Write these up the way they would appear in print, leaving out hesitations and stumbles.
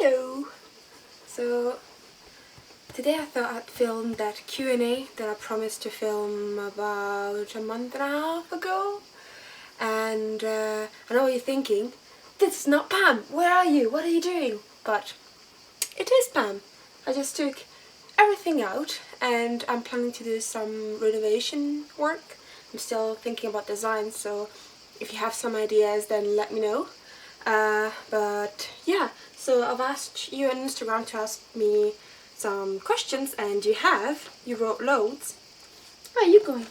Hello! So today I thought I'd film that Q&A that I promised to film about a month and a half ago. And I know what you're thinking, this is not Pam, where are you, what are you doing? But it is Pam. I just took everything out and I'm planning to do some renovation work. I'm still thinking about design, so if you have some ideas then let me know. But yeah, so I've asked you on Instagram to ask me some questions and you wrote loads. Where are you going?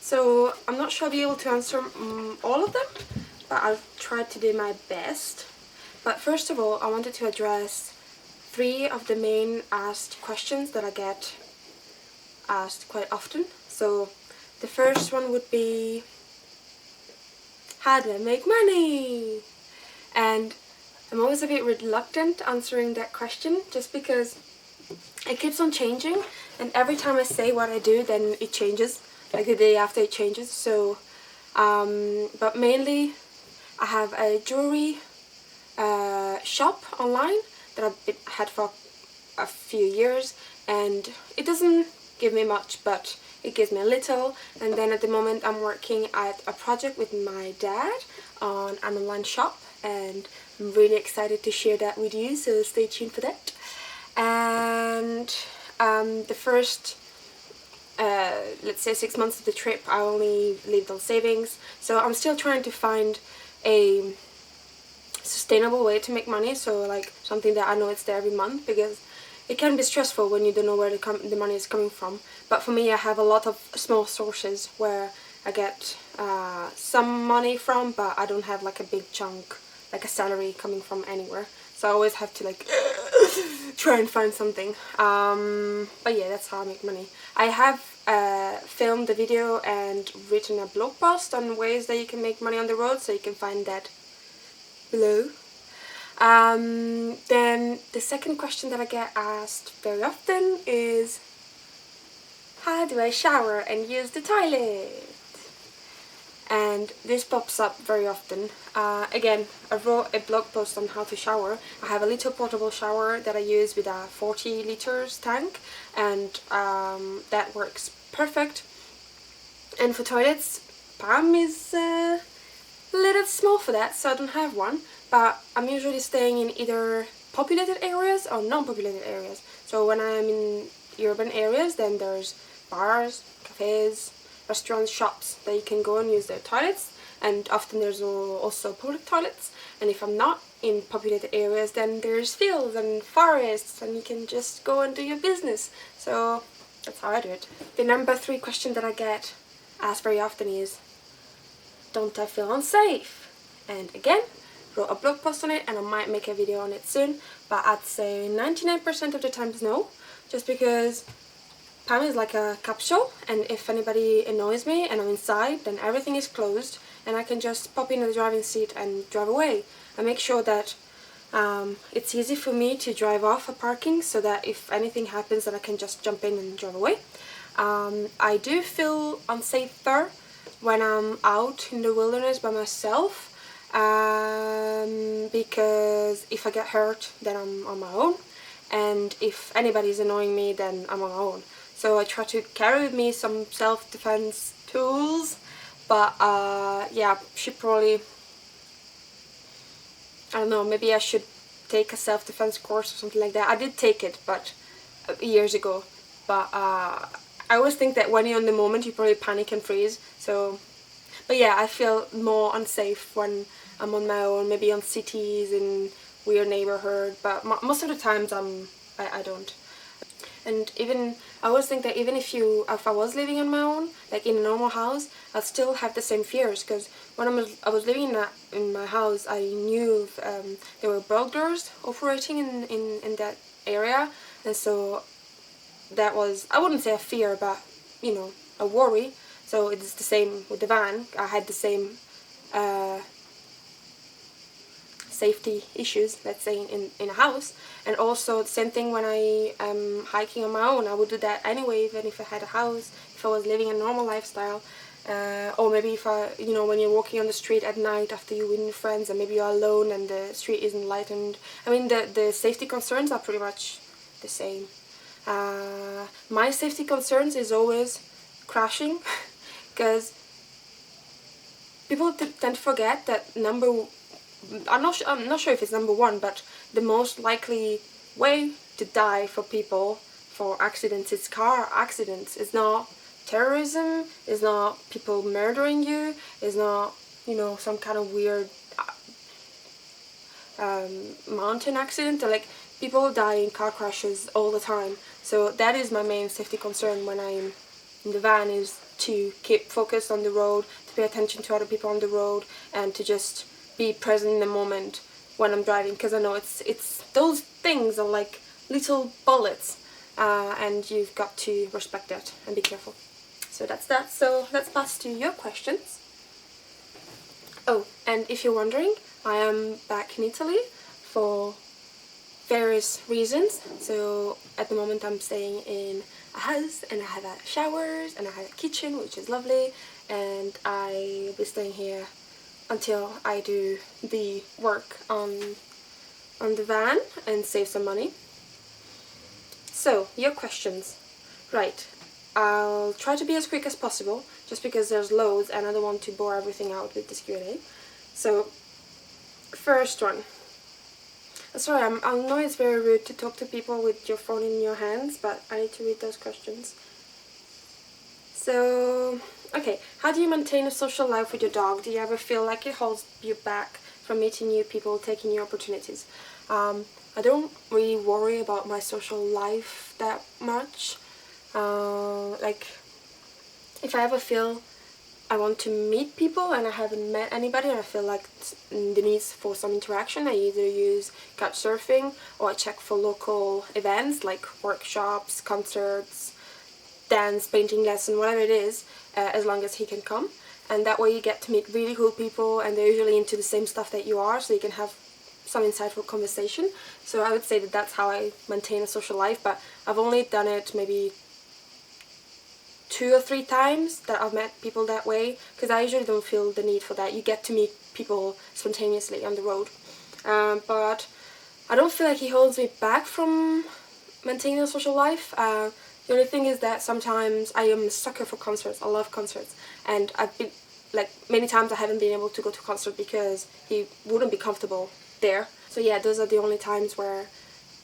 So I'm not sure I'll be able to answer all of them, but I'll try to do my best. But first of all, I wanted to address 3 of the main asked questions that I get asked quite often. So the first one would be, how do I make money? And I'm always a bit reluctant answering that question just because it keeps on changing, and every time I say what I do then it changes, like the day after it changes. So but mainly I have a jewelry shop online that I've had for a few years, and it doesn't give me much but it gives me a little. And then at the moment I'm working at a project with my dad on an online shop, and I'm really excited to share that with you, so stay tuned for that. And the first let's say 6 months of the trip I only lived on savings, so I'm still trying to find a sustainable way to make money, so like something that I know it's there every month, because it can be stressful when you don't know where the money is coming from. But for me, I have a lot of small sources where I get some money from, but I don't have like a big chunk, like a salary coming from anywhere. So I always have to like try and find something. But yeah, that's how I make money. I have filmed a video and written a blog post on ways that you can make money on the road, so you can find that below. Then the second question that I get asked very often is, how do I shower and use the toilet? And this pops up very often. Again, I wrote a blog post on how to shower. I have a little portable shower that I use with a 40 liters tank, and that works perfect. And for toilets, Pam is a little small for that, so I don't have one. But I'm usually staying in either populated areas or non-populated areas. So when I'm in urban areas, then there's bars, cafes, restaurants, shops that you can go and use their toilets, and often there's also public toilets. And if I'm not in populated areas, then there's fields and forests, and you can just go and do your business. So that's how I do it. The number 3 question that I get asked very often is, don't I feel unsafe? And again, wrote a blog post on it, and I might make a video on it soon, but I'd say 99% of the times no, just because Pam is like a capsule, and if anybody annoys me and I'm inside, then everything is closed and I can just pop in the driving seat and drive away. I make sure that it's easy for me to drive off a parking, so that if anything happens that I can just jump in and drive away. I do feel unsafer when I'm out in the wilderness by myself, because if I get hurt then I'm on my own, and if anybody's annoying me then I'm on my own. So I try to carry with me some self-defense tools, but yeah, should probably, I don't know, maybe I should take a self-defense course or something like that. I did take it, but years ago, but I always think that when you're in the moment you probably panic and freeze. So, but yeah, I feel more unsafe when I'm on my own, maybe on cities in weird neighborhood, but most of the times I don't. And even, I always think that even if I was living on my own, like in a normal house, I'd still have the same fears, because when I was living in my house, I knew there were burglars operating in that area, and so that was, I wouldn't say a fear, but you know, a worry. So it's the same with the van. I had the same safety issues, let's say, in a house. And also the same thing when I am hiking on my own. I would do that anyway, even if I had a house, if I was living a normal lifestyle. or maybe if when you're walking on the street at night after you win friends and maybe you're alone and the street isn't lightened. I mean, the safety concerns are pretty much the same. My safety concerns is always crashing, because people tend to forget that I'm not sure if it's number one, but the most likely way to die for people for accidents is car accidents. It's not terrorism, it's not people murdering you, it's not, some kind of weird mountain accident. Like, people die in car crashes all the time. So that is my main safety concern when I'm in the van, is to keep focused on the road, to pay attention to other people on the road, and to just be present in the moment when I'm driving, because I know it's those things are like little bullets, and you've got to respect that and be careful. So that's that. So let's pass to your questions. Oh, and if you're wondering, I am back in Italy for various reasons. So at the moment I'm staying in a house, and I have showers, and I have a kitchen, which is lovely, and I'll be staying here until I do the work on the van and save some money. So, your questions. Right, I'll try to be as quick as possible, just because there's loads and I don't want to bore everything out with this Q&A. So, first one. Sorry, I know it's very rude to talk to people with your phone in your hands, but I need to read those questions. So, okay, how do you maintain a social life with your dog? Do you ever feel like it holds you back from meeting new people, taking new opportunities? I don't really worry about my social life that much. Like, if I ever feel I want to meet people and I haven't met anybody and I feel like the need for some interaction, I either use couchsurfing or I check for local events like workshops, concerts, dance, painting lesson, whatever it is, as long as he can come. And that way you get to meet really cool people, and they're usually into the same stuff that you are, so you can have some insightful conversation. So I would say that that's how I maintain a social life, but I've only done it maybe 2 or 3 times that I've met people that way, because I usually don't feel the need for that. You get to meet people spontaneously on the road. But I don't feel like he holds me back from maintaining a social life. The only thing is that sometimes I am a sucker for concerts. I love concerts, and I've been, like, many times I haven't been able to go to a concert because he wouldn't be comfortable there. So yeah, those are the only times where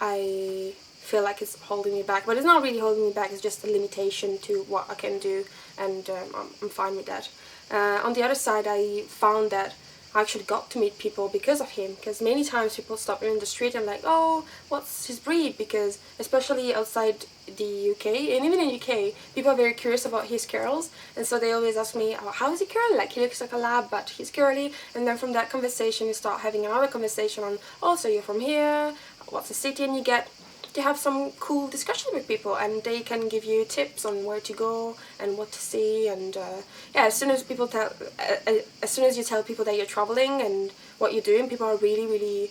I feel like it's holding me back, but it's not really holding me back, it's just a limitation to what I can do, and I'm fine with that. On the other side, I found that I actually got to meet people because of him, because many times people stop me in the street and like, oh, what's his breed? Because especially outside the UK, and even in UK, people are very curious about his curls, and so they always ask me, oh, how is he curly? Like, he looks like a lab, but he's curly. And then from that conversation you start having another conversation on, oh, so you're from here, what's the city? And you get to have some cool discussion with people, and they can give you tips on where to go and what to see. And yeah, as soon as you tell people that you're traveling and what you're doing, people are really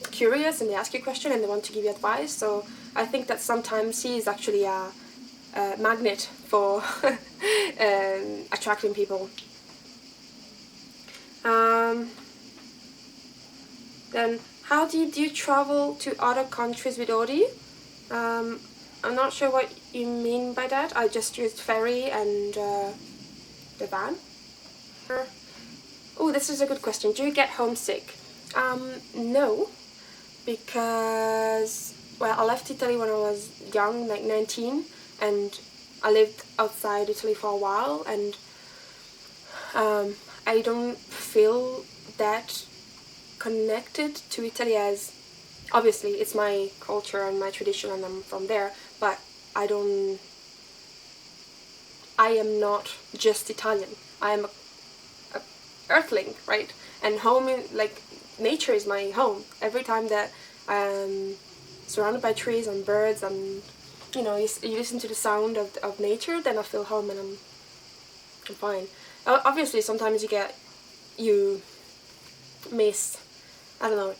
curious, and they ask you a question and they want to give you advice. So I think that sometimes he is actually a magnet for attracting people. Then, how do you travel to other countries with Audi? I'm not sure what you mean by that. I just used ferry and the van. Oh, this is a good question. Do you get homesick? No, because, well, I left Italy when I was young, like 19, and I lived outside Italy for a while, and I don't feel that connected to Italy, as obviously it's my culture and my tradition and I'm from there, but I am not just Italian. I am a earthling, right? And home, like, nature is my home. Every time that I'm surrounded by trees and birds and, you listen to the sound of nature, then I feel home and I'm fine. Obviously sometimes you miss, I don't know,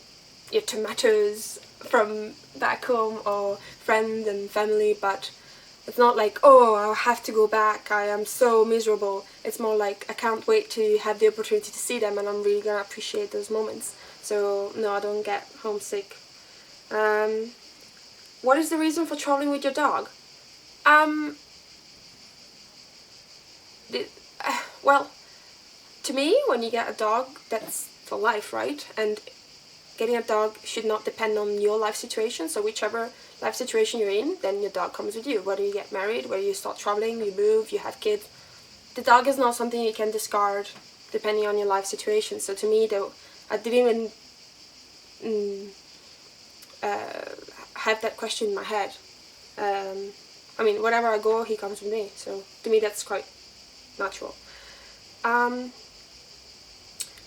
your tomatoes from back home or friends and family, but It's not like, oh, I have to go back, I am so miserable. It's more like, I can't wait to have the opportunity to see them, and I'm really gonna appreciate those moments. So no, I don't get homesick. What is the reason for traveling with your dog? Um, well, to me, when you get a dog, that's for life, right? And getting a dog should not depend on your life situation. So whichever life situation you're in, then your dog comes with you. Whether you get married, whether you start traveling, you move, you have kids, the dog is not something you can discard depending on your life situation. So to me, though, I didn't even have that question in my head. I mean, wherever I go, he comes with me. So to me, that's quite natural.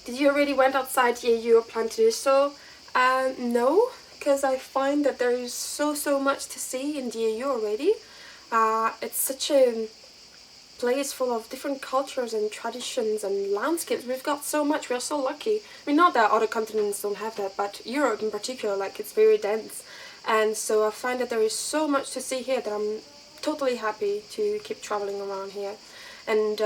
Did you already went outside the EU or plan to do so? No, because I find that there is so much to see in the EU already. It's such a place full of different cultures and traditions and landscapes. We've got so much. We're so lucky. I mean, not that other continents don't have that, but Europe in particular, like, it's very dense. And so I find that there is so much to see here that I'm totally happy to keep traveling around here. And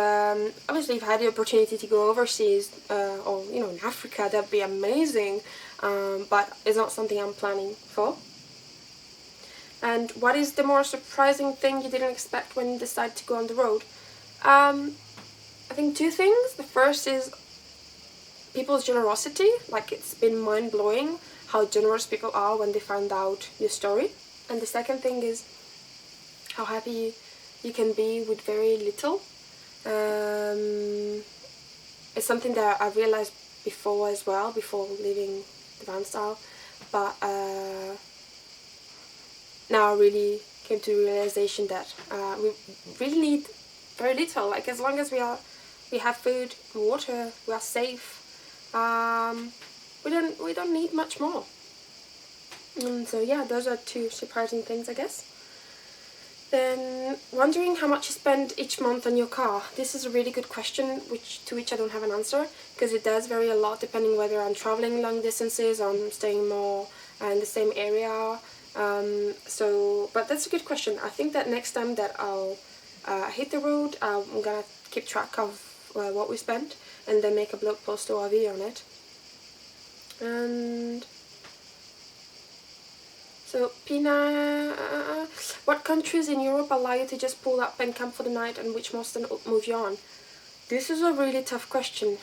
obviously, if I had the opportunity to go overseas, or in Africa, that'd be amazing. But it's not something I'm planning for. And what is the more surprising thing you didn't expect when you decided to go on the road? I think two things. The first is people's generosity. Like, it's been mind-blowing how generous people are when they find out your story. And the second thing is how happy you can be with very little. It's something that I realized before as well, before leaving the van style, but now I really came to the realization that we really need very little. Like, as long as we have food and water, we are safe. We don't need much more. And so yeah, those are two surprising things, I guess. Then, wondering how much you spend each month on your car. This is a really good question, to which I don't have an answer, because it does vary a lot depending whether I'm traveling long distances or I'm staying more in the same area. But that's a good question. I think that next time that I'll hit the road, I'm gonna keep track of what we spent and then make a blog post or a video on it. And so, Pina, what countries in Europe allow you to just pull up and camp for the night, and which most move you on? This is a really tough question,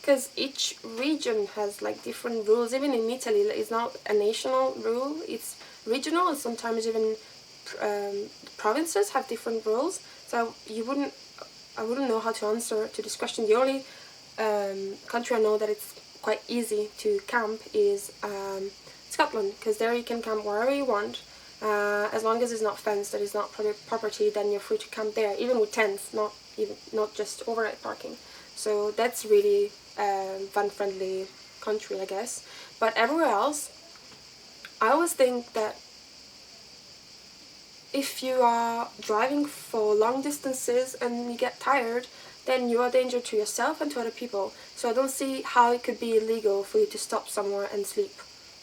because each region has like different rules. Even in Italy, it's not a national rule, it's regional, and sometimes even provinces have different rules. So I wouldn't know how to answer to this question. The only country I know that it's quite easy to camp is Scotland, because there you can camp wherever you want, as long as it's not fenced, that it's not public property, then you're free to camp there, even with tents, not just overnight parking. So that's really van-friendly country, I guess. But everywhere else, I always think that if you are driving for long distances and you get tired, then you are a danger to yourself and to other people. So I don't see how it could be illegal for you to stop somewhere and sleep.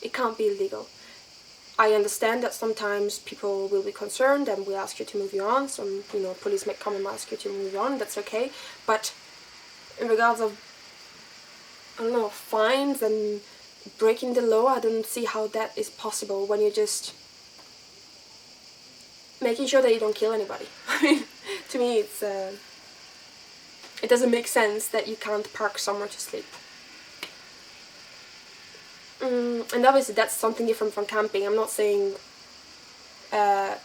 It can't be illegal. I understand that sometimes people will be concerned and will ask you to move you on. Some, police may come and ask you to move you on. That's okay. But in regards of, fines and breaking the law, I don't see how that is possible when you're just making sure that you don't kill anybody. I mean, to me, it doesn't make sense that you can't park somewhere to sleep. And obviously that's something different from camping. I'm not saying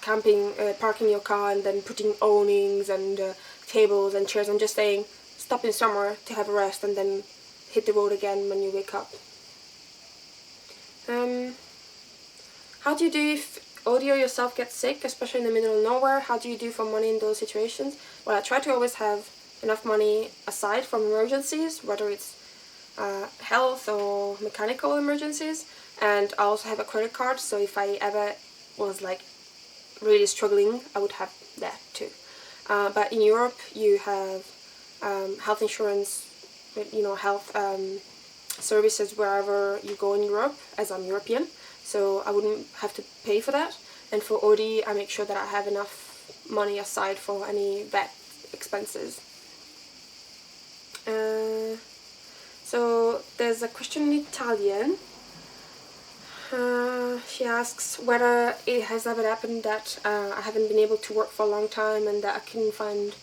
parking your car and then putting awnings and tables and chairs. I'm just saying stopping somewhere to have a rest and then hit the road again when you wake up. How do you do if audio yourself gets sick, especially in the middle of nowhere? How do you do for money in those situations? Well, I try to always have enough money aside from emergencies, whether it's health or mechanical emergencies, and I also have a credit card, so if I ever was like really struggling, I would have that too. But in Europe you have health insurance, health services wherever you go in Europe, as I'm European, so I wouldn't have to pay for that. and for OD I make sure that I have enough money aside for any vet expenses. So there's a question in Italian. She asks whether it has ever happened that I haven't been able to work for a long time and that I couldn't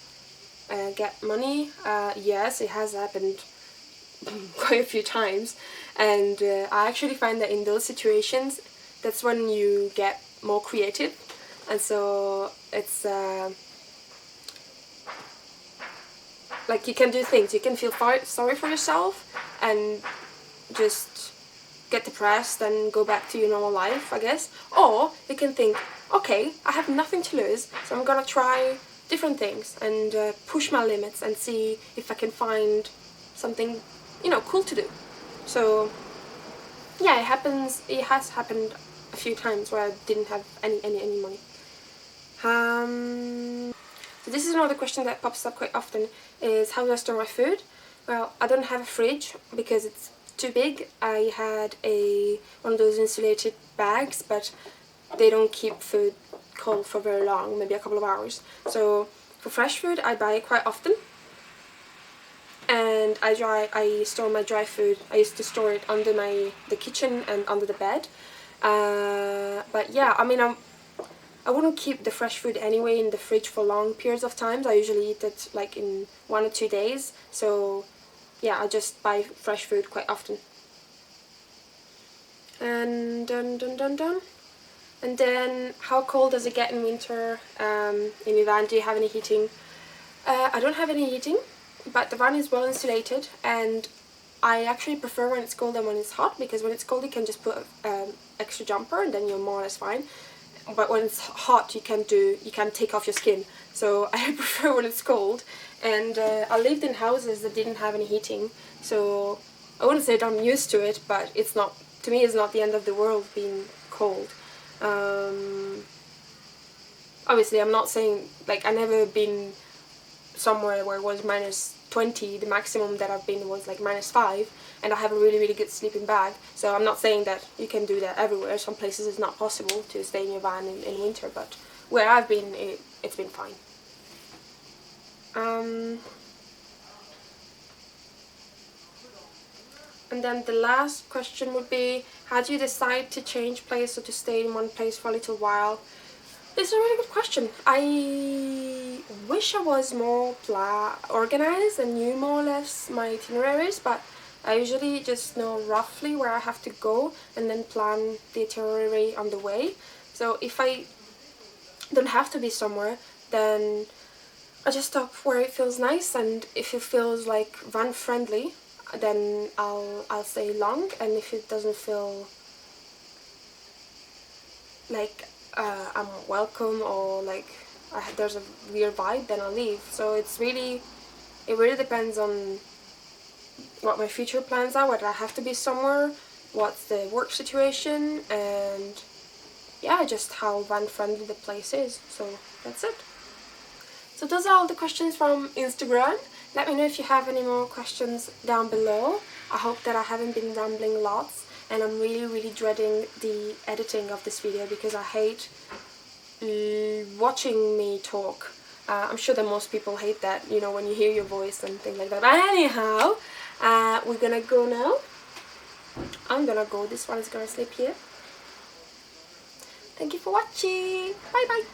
get money. Yes, it has happened quite a few times, and I actually find that in those situations that's when you get more creative, and so it's like you can do things. You can feel sorry for yourself and just get depressed and go back to your normal life, I guess. Or you can think, okay, I have nothing to lose, so I'm gonna try different things and push my limits and see if I can find something, you know, cool to do. So yeah, it has happened a few times where I didn't have any money. So this is another question that pops up quite often, is how do I store my food? Well, I don't have a fridge because it's too big. I had one of those insulated bags, but they don't keep food cold for very long, maybe a couple of hours. So for fresh food I buy it quite often, and I store my dry food. I used to store it under the kitchen and under the bed. But yeah, I mean I wouldn't keep the fresh food anyway in the fridge for long periods of time. I usually eat it like in 1 or 2 days. So yeah, I just buy fresh food quite often. And and then, how cold does it get in winter? In your van, do you have any heating? I don't have any heating, but the van is well insulated, and I actually prefer when it's cold than when it's hot, because when it's cold you can just put extra jumper and then you're more or less fine. But when it's hot you can take off your skin. So I prefer when it's cold. And I lived in houses that didn't have any heating, so I wouldn't say that I'm used to it, but it's not, to me it's not the end of the world being cold. Obviously I'm not saying, like, I've never been somewhere where it was -20, the maximum that I've been was like -5, and I have a really good sleeping bag. So I'm not saying that you can do that everywhere. Some places it's not possible to stay in your van in winter, but where I've been, it's been fine. And then the last question would be, how do you decide to change place or to stay in one place for a little while? It's a really good question. I wish I was more organized and knew more or less my itineraries, but I usually just know roughly where I have to go and then plan the itinerary on the way. So if I don't have to be somewhere, then I just stop where it feels nice, and if it feels like van friendly, then I'll stay long, and if it doesn't feel like I'm welcome or like there's a weird vibe, then I'll leave. So it really depends on what my future plans are, whether I have to be somewhere, what's the work situation, and yeah, just how van friendly the place is. So that's it. So those are all the questions from Instagram. Let me know if you have any more questions down below. I hope that I haven't been rambling lots, and I'm really dreading the editing of this video because I hate watching me talk. I'm sure that most people hate that, you know, when you hear your voice and things like that. But anyhow, we're gonna go now. I'm gonna go. This one is gonna sleep here. Thank you for watching. Bye bye.